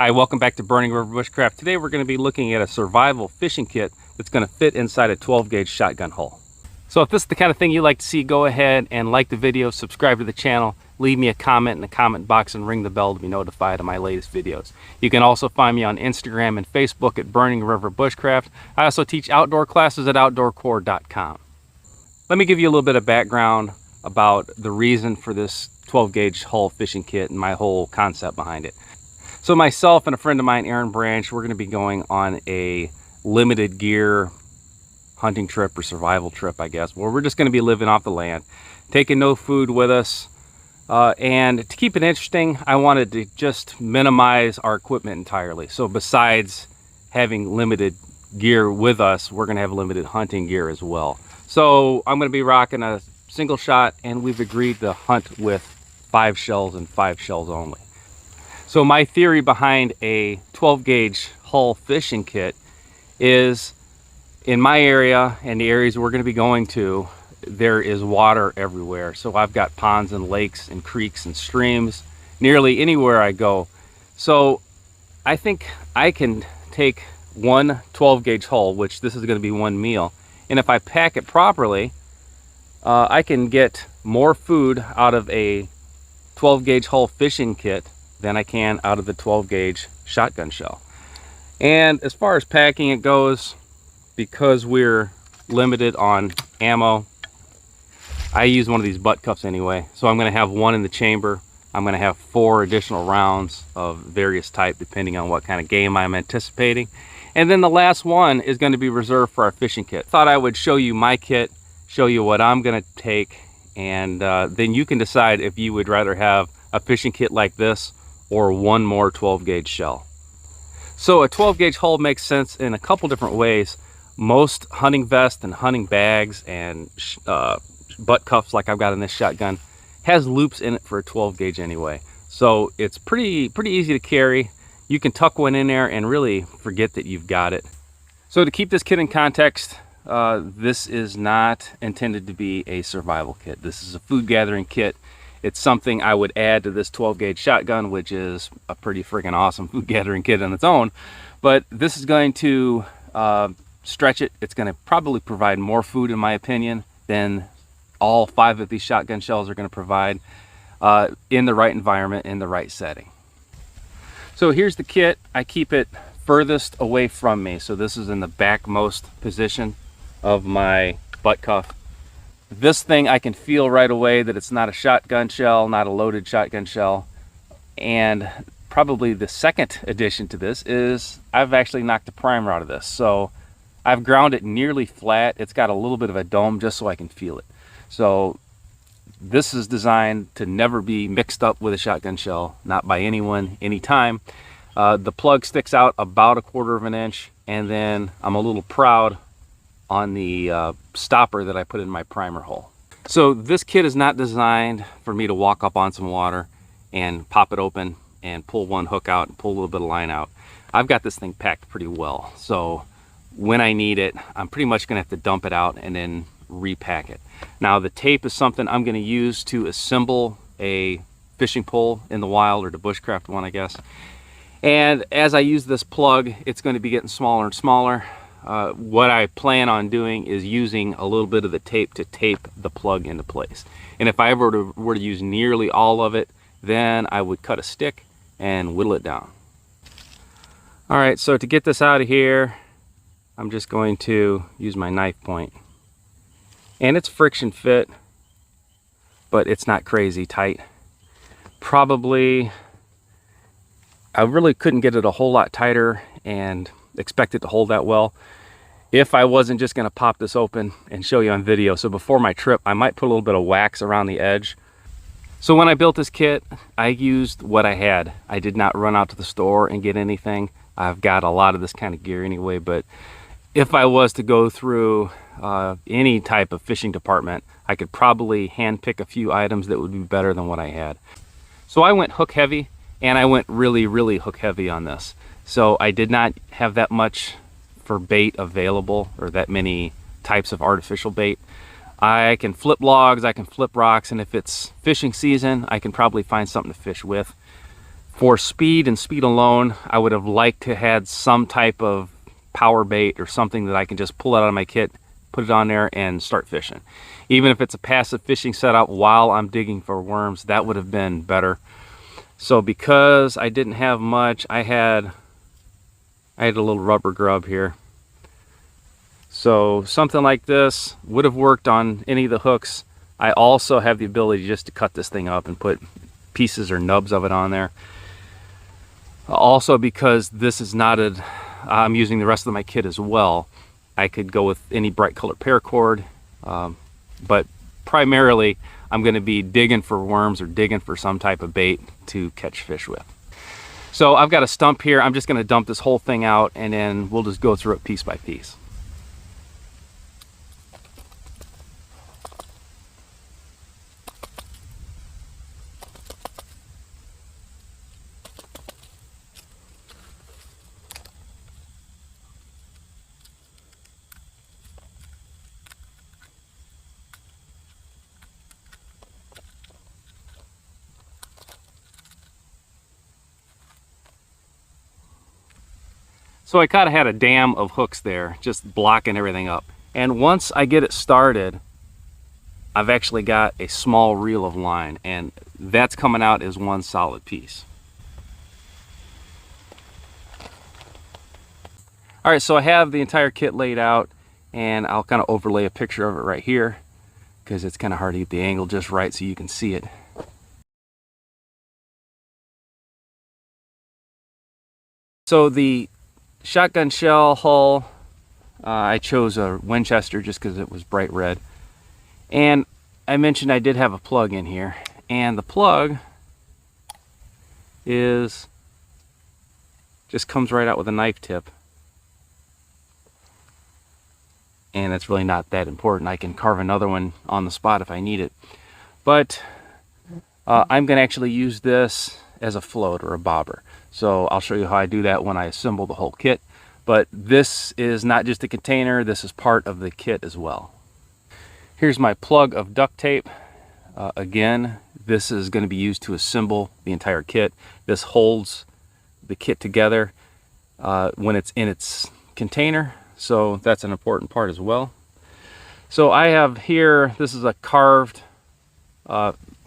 Hi, welcome back to Burning River Bushcraft. Today we're going to be looking at a survival fishing kit that's going to fit inside a 12 gauge shotgun hull. So if this is the kind of thing you like to see, go ahead and like the video, subscribe to the channel, leave me a comment in the comment box, and ring the bell to be notified of my latest videos. You can also find me on Instagram and Facebook at Burning River Bushcraft. I also teach outdoor classes at outdoorcore.com. Let me give you a little bit of background about the reason for this 12 gauge hull fishing kit and my whole concept behind it. So myself and a friend of mine, Aaron Branch, we're going to be going on a limited gear hunting trip or survival trip, I guess, where we're just going to be living off the land, taking no food with us. And to keep it interesting, I wanted to just minimize our equipment entirely. So besides having limited gear with us, we're going to have limited hunting gear as well. So I'm going to be rocking a single shot, and we've agreed to hunt with 5 shells and 5 shells only. So my theory behind a 12 gauge hull fishing kit is, in my area and the areas we're going to be going to, there is water everywhere. So I've got ponds and lakes and creeks and streams nearly anywhere I go. So I think I can take one 12 gauge hull, which this is going to be one meal, and if I pack it properly, I can get more food out of a 12 gauge hull fishing kit than I can out of the 12 gauge shotgun shell. And as far as packing it goes, because we're limited on ammo, I use one of these butt cups anyway. So I'm going to have one in the chamber. I'm going to have 4 additional rounds of various type depending on what kind of game I'm anticipating. And then the last one is going to be reserved for our fishing kit. Thought I would show you my kit, show you what I'm going to take, and then you can decide if you would rather have a fishing kit like this or one more 12 gauge shell. So a 12 gauge hull makes sense in a couple different ways. Most hunting vests and hunting bags and butt cuffs like I've got in this shotgun has loops in it for a 12 gauge anyway. So it's pretty easy to carry. You can tuck one in there and really forget that you've got it. So to keep this kit in context, this is not intended to be a survival kit. This is a food gathering kit. It's something I would add to this 12 gauge shotgun, which is a pretty freaking awesome food gathering kit on its own. But this is going to stretch it. It's going to probably provide more food, in my opinion, than all 5 of these shotgun shells are going to provide in the right environment, in the right setting. So here's the kit. I keep it furthest away from me. So this is in the backmost position of my butt cuff. This thing, I can feel right away that it's not a shotgun shell, not a loaded shotgun shell. And probably the second addition to this is I've actually knocked the primer out of this. So I've ground it nearly flat. It's got a little bit of a dome just so I can feel it. So this is designed to never be mixed up with a shotgun shell, not by anyone, anytime. The plug sticks out about 1/4 of an inch, and then I'm a little proud on the stopper that I put in my primer hole. So this kit is not designed for me to walk up on some water and pop it open and pull one hook out and pull a little bit of line out. I've got this thing packed pretty well. So when I need it, I'm pretty much gonna have to dump it out and then repack it. Now the tape is something I'm gonna use to assemble a fishing pole in the wild, or the bushcraft one, I guess. And as I use this plug, it's going to be getting smaller and smaller. What I plan on doing is using a little bit of the tape to tape the plug into place. And if I ever were to use nearly all of it, then I would cut a stick and whittle it down. All right, so to get this out of here, I'm just going to use my knife point. And it's friction fit, but it's not crazy tight. Probably, I really couldn't get it a whole lot tighter and expect it to hold that well if I wasn't just going to pop this open and show you on video. So before my trip, I might put a little bit of wax around the edge. So when I built this kit, I used what I had. I did not run out to the store and get anything. I've got a lot of this kind of gear anyway, but if I was to go through any type of fishing department, I could probably hand pick a few items that would be better than what I had. So I went hook heavy, and I went really hook heavy on this. So I did not have that much for bait available, or that many types of artificial bait. I can flip logs, I can flip rocks, and if it's fishing season, I can probably find something to fish with. For speed and speed alone, I would have liked to had some type of power bait or something that I can just pull out of my kit, put it on there and start fishing. Even if it's a passive fishing setup while I'm digging for worms, that would have been better. So because I didn't have much, I had a little rubber grub here. So something like this would have worked on any of the hooks. I also have the ability just to cut this thing up and put pieces or nubs of it on there. Also, because this is knotted, I'm using the rest of my kit as well. I could go with any bright colored paracord, but primarily I'm going to be digging for worms or digging for some type of bait to catch fish with. So I've got a stump here. I'm just going to dump this whole thing out and then we'll just go through it piece by piece. So I kind of had a dam of hooks there, just blocking everything up. And once I get it started, I've actually got a small reel of line, and that's coming out as one solid piece. All right, so I have the entire kit laid out, and I'll kind of overlay a picture of it right here because it's kind of hard to get the angle just right so you can see it. So the shotgun shell hull, I chose a Winchester just because it was bright red. And I mentioned I did have a plug in here, and the plug just comes right out with a knife tip. And it's really not that important. I can carve another one on the spot if I need it. But I'm going to actually use this as a float or a bobber. So I'll show you how I do that when I assemble the whole kit. But this is not just a container, this is part of the kit as well. Here's my plug of duct tape. Again, this is going to be used to assemble the entire kit. This holds the kit together when it's in its container. So that's an important part as well. So I have here, this is a carved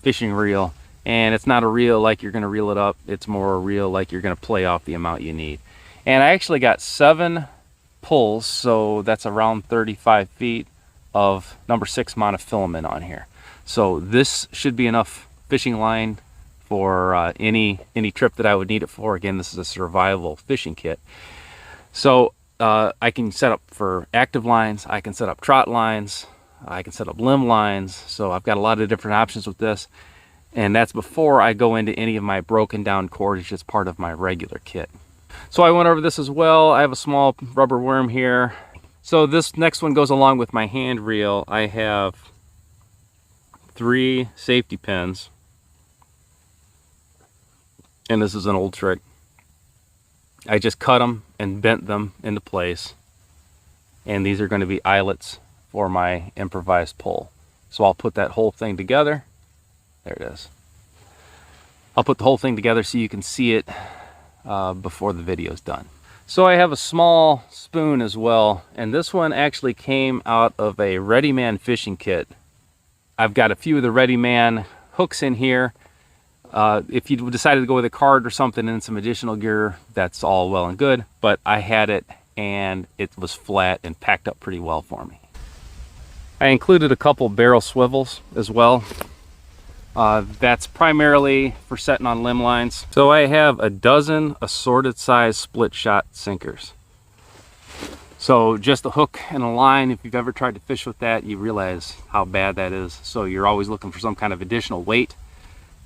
fishing reel, and it's not a reel like you're going to reel it up. It's more a reel like you're going to play off the amount you need. And I actually got 7 pulls, so that's around 35 feet of number 6 monofilament on here. So this should be enough fishing line for any trip that I would need it for. Again, this is a survival fishing kit. So I can set up for active lines, I can set up trot lines, I can set up limb lines. So I've got a lot of different options with this. And that's before I go into any of my broken down cordage as part of my regular kit. So I went over this as well. I have a small rubber worm here. So this next one goes along with my hand reel. I have 3 safety pins. And this is an old trick. I just cut them and bent them into place. And these are going to be eyelets for my improvised pole. So I'll put that whole thing together. There it is. I'll put the whole thing together so you can see it before the video's done. So I have a small spoon as well, and this one actually came out of a Ready Man fishing kit. I've got a few of the Ready Man hooks in here. If you decided to go with a card or something and some additional gear, that's all well and good, but I had it and it was flat and packed up pretty well for me. I included a couple barrel swivels as well. That's primarily for setting on limb lines. So I have a dozen assorted size split shot sinkers. So just a hook and a line, if you've ever tried to fish with that, you realize how bad that is. So you're always looking for some kind of additional weight.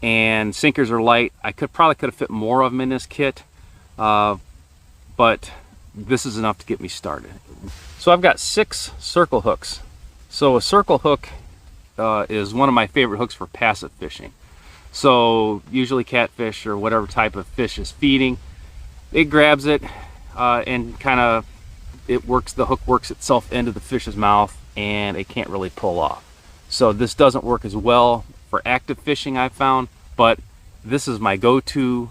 And sinkers are light. I probably could have fit more of them in this kit, but this is enough to get me started. So I've got 6 circle hooks. So a circle hook is one of my favorite hooks for passive fishing. So usually catfish or whatever type of fish is feeding, it grabs it and kind of the hook works itself into the fish's mouth and it can't really pull off. So this doesn't work as well for active fishing, I've found, but this is my go-to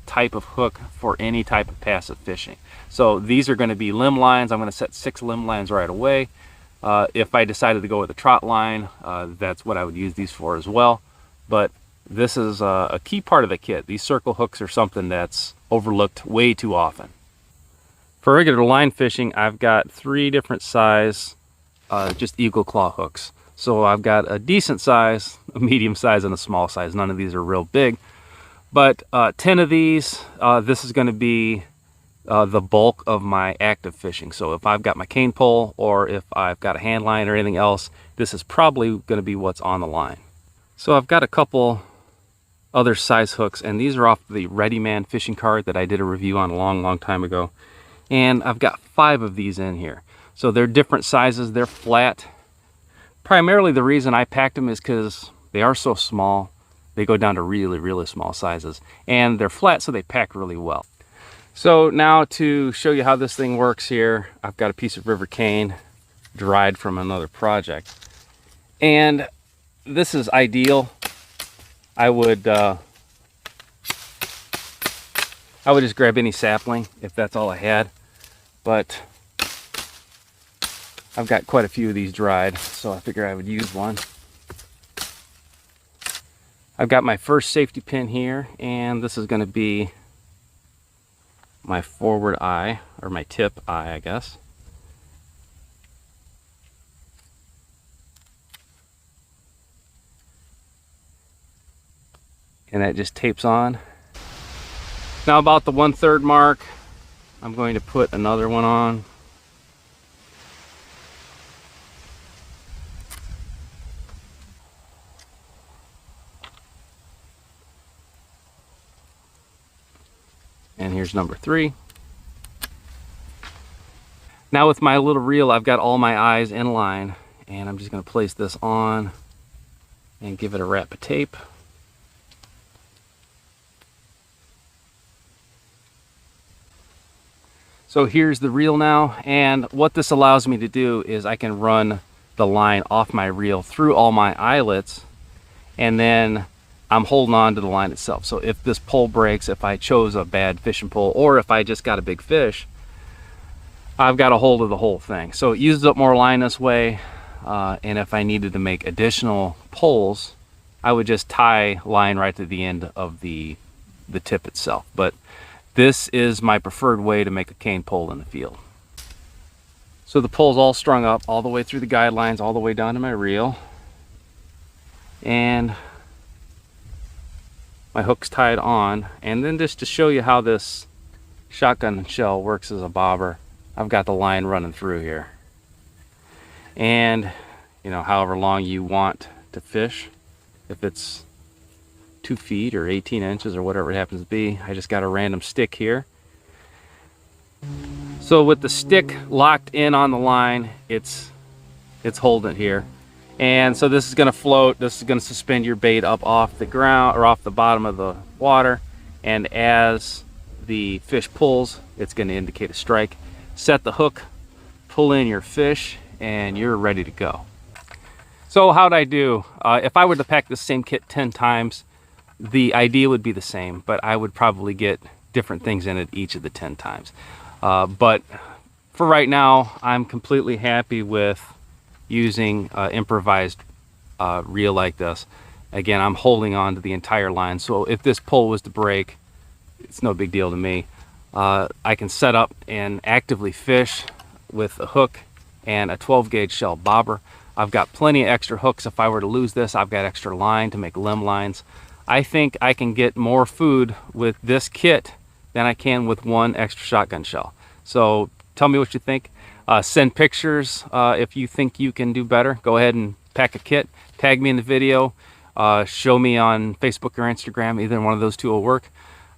type of hook for any type of passive fishing. So these are going to be limb lines. I'm going to set 6 limb lines right away. If I decided to go with a trot line, that's what I would use these for as well. But this is a key part of the kit. These circle hooks are something that's overlooked way too often. For regular line fishing, I've got 3 different size just eagle claw hooks. So I've got a decent size, a medium size, and a small size. None of these are real big, but 10 of these. This is going to be the bulk of my active fishing. So if I've got my cane pole, or if I've got a hand line or anything else, this is probably going to be what's on the line. So I've got a couple other size hooks, and these are off the Ready Man fishing cart that I did a review on a long time ago. And I've got 5 of these in here. So they're different sizes, they're flat. Primarily the reason I packed them is because they are so small. They go down to really small sizes. And they're flat, so they pack really well. So now to show you how this thing works here, I've got a piece of river cane dried from another project. And this is ideal. I would just grab any sapling if that's all I had. But I've got quite a few of these dried, so I figure I would use one. I've got my first safety pin here, and this is going to be my forward eye, or my tip eye, I guess. And that just tapes on. Now about the 1/3 mark, I'm going to put another one on. And here's number 3. Now with my little reel, I've got all my eyes in line, and I'm just going to place this on and give it a wrap of tape. So here's the reel now, and what this allows me to do is I can run the line off my reel through all my eyelets, and then I'm holding on to the line itself. So if this pole breaks, if I chose a bad fishing pole, or if I just got a big fish, I've got a hold of the whole thing. So it uses up more line this way, and if I needed to make additional poles, I would just tie line right to the end of the tip itself. But this is my preferred way to make a cane pole in the field. So the pole's all strung up all the way through the guidelines, all the way down to my reel. And my hook's tied on. And then just to show you how this shotgun shell works as a bobber, I've got the line running through here. And, you know, however long you want to fish, if it's 2 feet or 18 inches or whatever it happens to be, I just got a random stick here. So with the stick locked in on the line, it's holding it here. And so this is going to float, this is going to suspend your bait up off the ground or off the bottom of the water, and as the fish pulls, it's going to indicate a strike. Set the hook, pull in your fish, and you're ready to go. So how'd I do? If I were to pack the same kit 10 times, the idea would be the same, but I would probably get different things in it each of the 10 times. But for right now, I'm completely happy with using improvised reel like this. Again, I'm holding on to the entire line, so if this pole was to break, it's no big deal to me. I can set up and actively fish with a hook and a 12 gauge shell bobber. I've got plenty of extra hooks. If I were to lose this, I've got extra line to make limb lines. I think I can get more food with this kit than I can with one extra shotgun shell. So tell me what you think. Send pictures if you think you can do better. Go ahead and pack a kit. Tag me in the video. Show me on Facebook or Instagram. Either one of those two will work.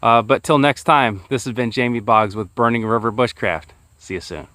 But till next time, this has been Jamie Boggs with Burning River Bushcraft. See you soon.